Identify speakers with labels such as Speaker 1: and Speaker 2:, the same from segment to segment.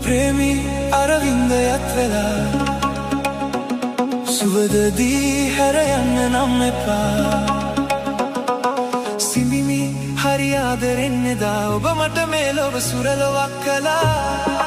Speaker 1: ප්‍රේමී අරවින්දයත් වෙලා සුවදදී හැර යන්න නම් එපා සිඹිමි හරි ආදරෙන් එදා ඔබ මට මේ ලොව සුරලොවක් කළා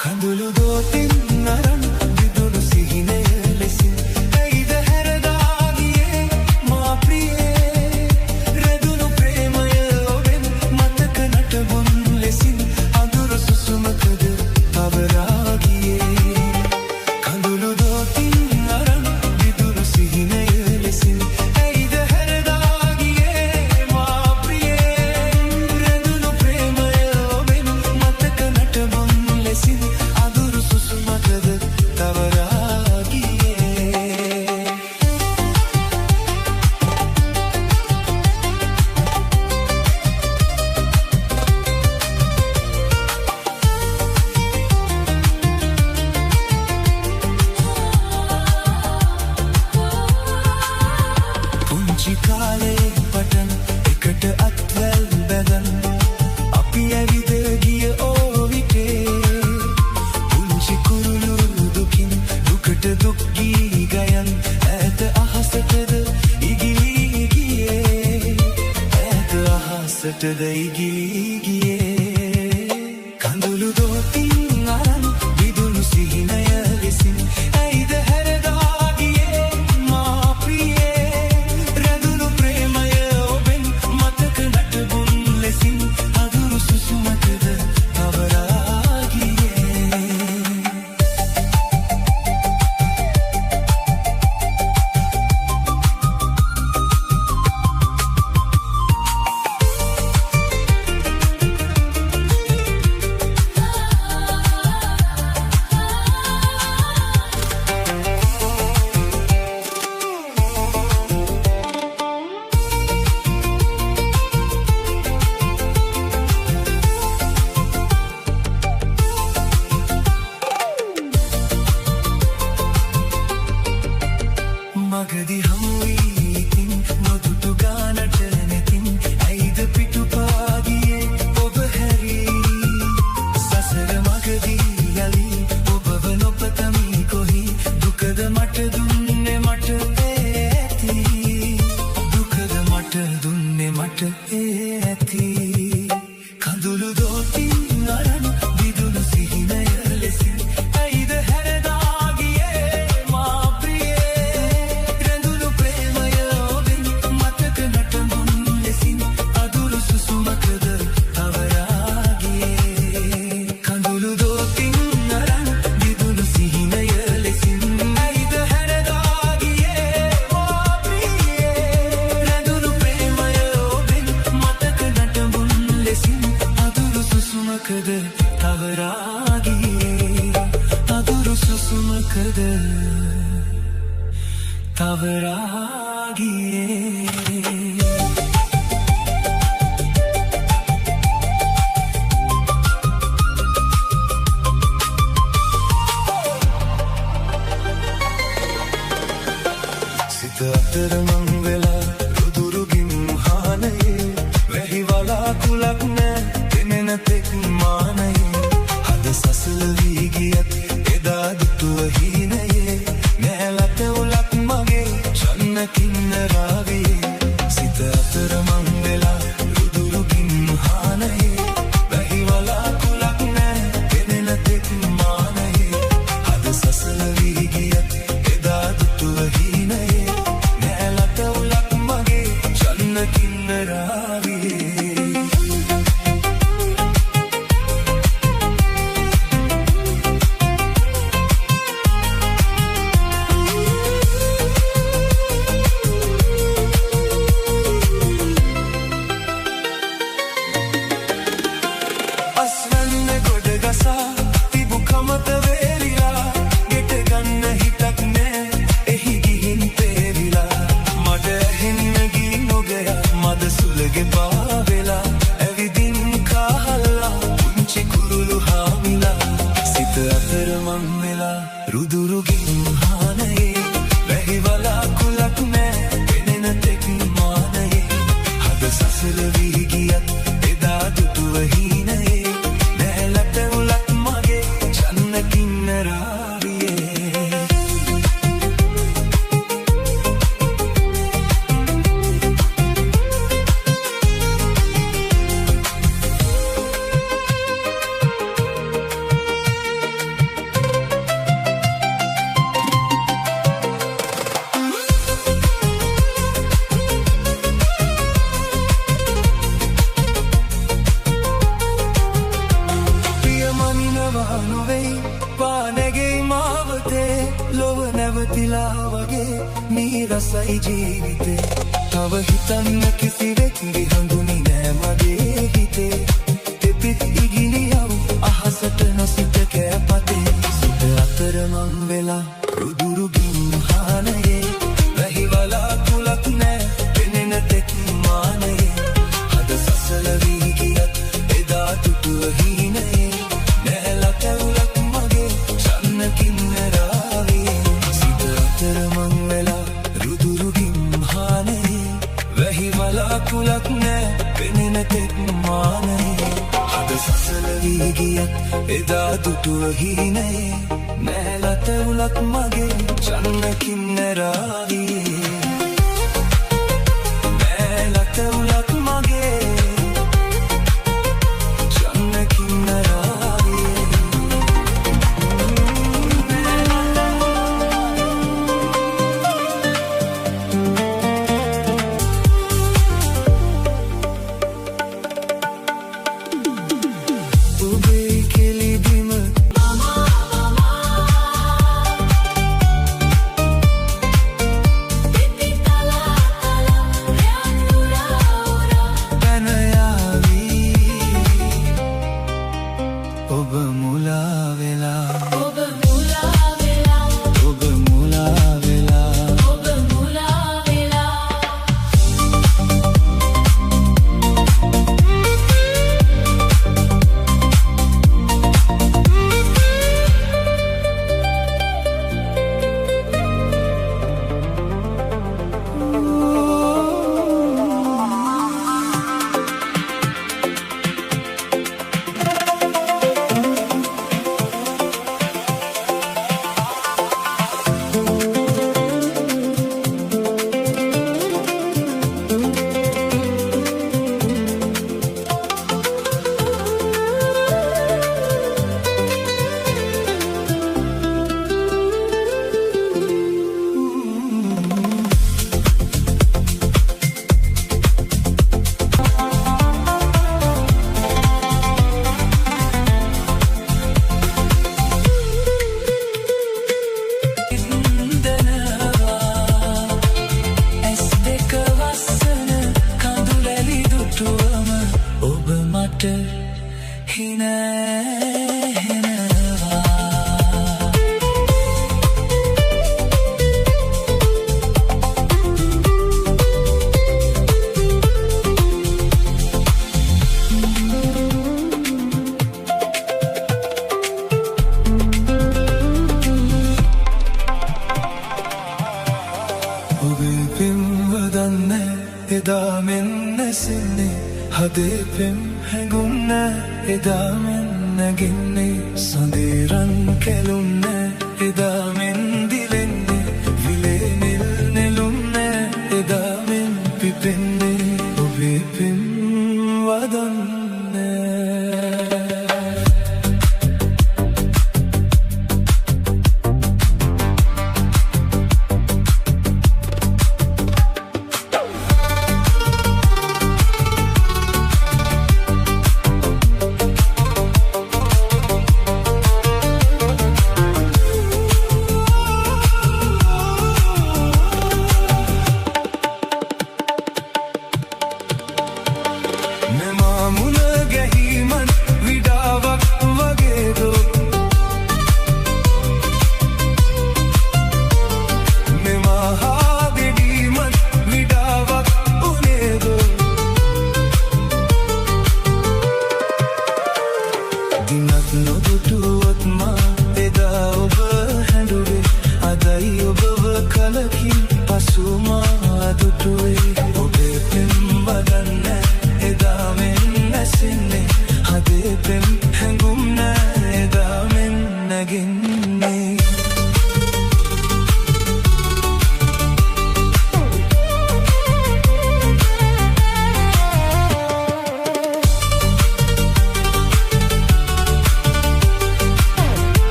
Speaker 1: කඳුළු දෝතින් නරන් විදුණු සිහිනය ලෙසින් ඇයිද හැරදා ගියේ මා ප්‍රියේ රැඳුණු ප්‍රේමය ඔබෙන් මතක නටබුන් ලෙසින් අඳුරු සුසුමකද තවරා ගියේ කඳුළු දෝතින් නරන් විදුණු සිහිනය ලෙසින් ඇයිද හැරදා ගියේ මා ප්‍රියේ රැඳුණු ප්‍රේමය ඔබෙන් මතක නටබුන් ලෙසින් අඳුරු සුසුමකද තවරා ගියේ පුංචි කාලේ පටන් එකට අත්වැල් බැඳන් අපි ඇවිද ගිය ඕවිතේ පුංචි කුරුළු දුකින් දුකට දුක් ගී ගයන් ඈත අහසටද ඉගිලී ගියේ ඈත අහසටද ඉගිලී ගියේ කඳුළු දෝතින් අරන් විදුණු සිහිනය ලෙසින් ඇයිද හැරදා ගියේ මා ප්‍රියේ රැඳුණු ප්‍රේමය ඔබෙන් මතක නටබුන් ලෙසින් අඳුරු සුසුමකද තවරා ගියේ මගදී හමුවී ඉතින් නොදුටු ගානට නැතින් ඇයිද පිටුපා ගියේ ඔබ හැරී සසර මගදී යලි ඔබව නොපතමි කොහි දුකද මට දුන්නේ මට ඇති දුකද මට දුන්නේ මට ඇති කඳුළු දෝතින් අරන් විදුණු සිහිනය ලෙසින් ඇයිද හැරදා ගියේ මා ප්‍රියේ රැඳුණු ප්‍රේමය ඔබෙන් මතක නටබුන් ලෙසින් අඳුරු සුසුමකද තවරා ගියේ කඳුළු දෝතින් අරන් විදුණු සිහිනය ලෙසින් ඇයිද හැරදා ගියේ මා ප්‍රියේ රැඳුණු ප්‍රේමය ඔබෙන් මතක නටබුන් ලෙසින් අඳුරු සුසුමකද තවරා ගියේ අඳුරු සුසුමකද තවරා ගියේ සිත අතරමං වෙලා රුදුරුගින් හානයේ වැහි වලාකුලක් නෑ දෙනෙන තෙක් මානයේ හද සසල වී ගියත් එදා දුටුව හීනයේ නෑලට උලක් මගේ චන්න කින්නරාවේ සිත අතරමං වෙලා රුදුරුගින් හානයේ වැහි වලාකුලක් නෑ දෙනෙන තෙක් මානයේ හද සසල වී ගියත් එදා දුටුව හීනයේ නෑලට උලක් මගේ චන්න කින්නරාවේ අස්වැන්න ගොඩ ගසා තිබු කමත වේලිලා ගෙට ගන්න හිතක් නෑ එහි ගිහින් පේරිලා මට ඇහෙන්න ගී නොගයා මද සුලගේ පාවෙලා ඇවිදින් කාහල්ලා පුංචි කුරුළු හාමිලා සිත අතරමං වෙලා රුදුරුගින් හානයේ වැහි වලාකුලක් නෑ පෙනෙන තෙක් මානයේ හද සසල වී ගියත් එදා දුටුව හීනයේ නෑලට උලක් මගේ චන්න කින්නරාවියේ නොවෙයි පානෙගේ මාවතේ ලොව නැවතිලා වගේ නීරසයි ජීවිතේ තව හිතන්න කිසිවෙක් විහඳුනි නෑ මගේ හිතේ තෙපිත් ඉගිනියව අහසට නොසිත කෑපතේ සිත අතරමං වෙලා රුදුරු ගින්හානයේ වැහිවලා තුලක් නෑ පෙනෙන තෙක් මානයේ හද සසල වී ගියත් එදා තුටුව හීනයේ නැහැලා කැවුලක් මගේ චන්නකින් රාවේ සිත අතරමං වෙලා රුදුරු ගින්හානයේ වැහිවලා තුලක් නෑ පෙනෙන තෙක් මානයේ හද සසල වී ගියත් එදා තුටුව හීනයේ නැහැලා කැවුලක් මගේ චන්නකින් රාවේ නැහැලා කැවුලක් මගේ එදා මෙන් නැසෙන්නේ හදේ පෙම් හැඟුන්න එදා මෙන් නැගින්නේ සඳේරන් කැලුන්න එදා මෙන් දිලෙන්නේ විලේ නිල් නෙළුන්න එදා මෙන් පිපෙන්නේ ඔබේ පෙම් වදන්නේ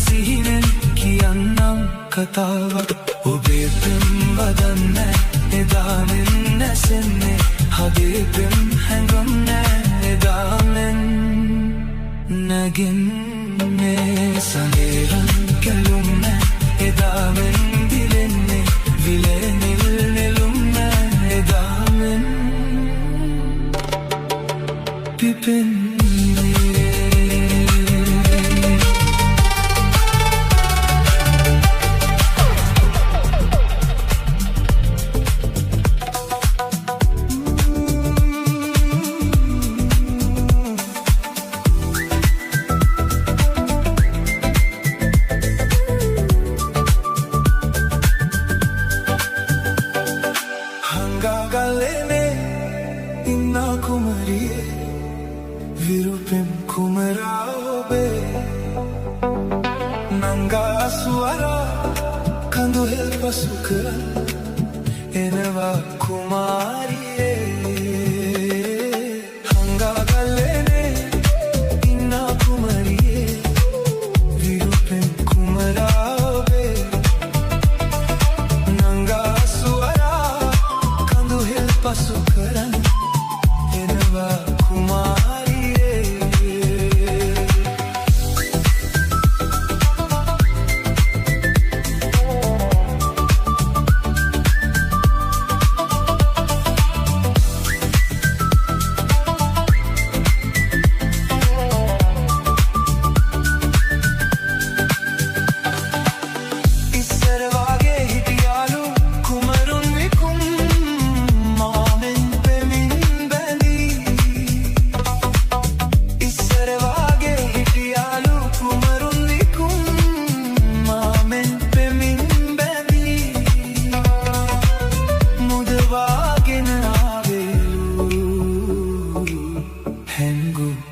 Speaker 1: සිහිනෙන් කියන්නම් කතාවක් ඔබේ පෙම් වදන්න එදානෙන් නැසෙන්නේ හදේ පෙම් හැඟුම් නෑ එදානෙන් නැගෙන්නේ සනේරන් කැලුම් නෑ එදාමෙන් දිලෙන්නේ විලේ නිල් නෙළුම් නෑ එදාමෙන් පිපෙන්නේ Virupem kumaraobe Nanga suara Kandu helpa sukara Enava kumariye Hanga galene Inna kumariye Virupem kumaraobe Nanga suara Kandu helpa sukara Enava kumariye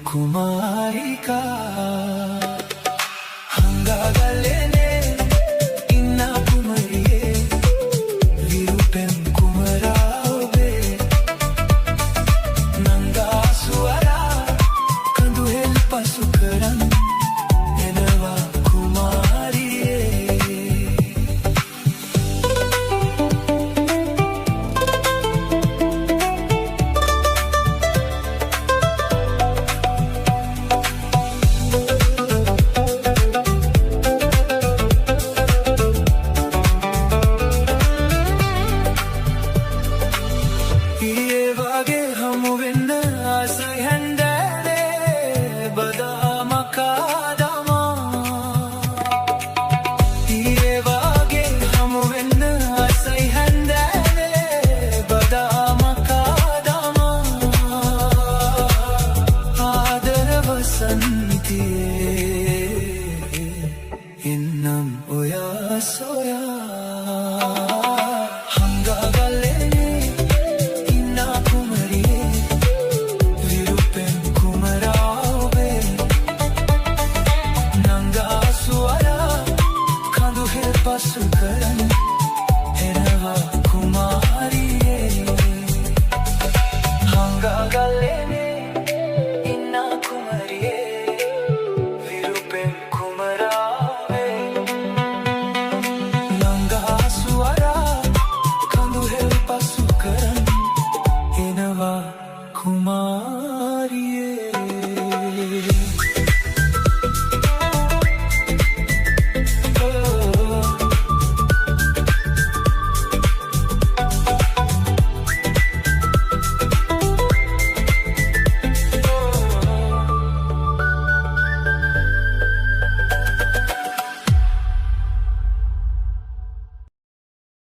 Speaker 1: Kumarika Hanga galene Inna kumariye Virupem kumaraobe Nanga suara Kandu helpa sukaran Enava kumariye Innam oya soya Hanga galene Inna kumariye Virupem kumaraobe Nanga suara Kandu helpa sukara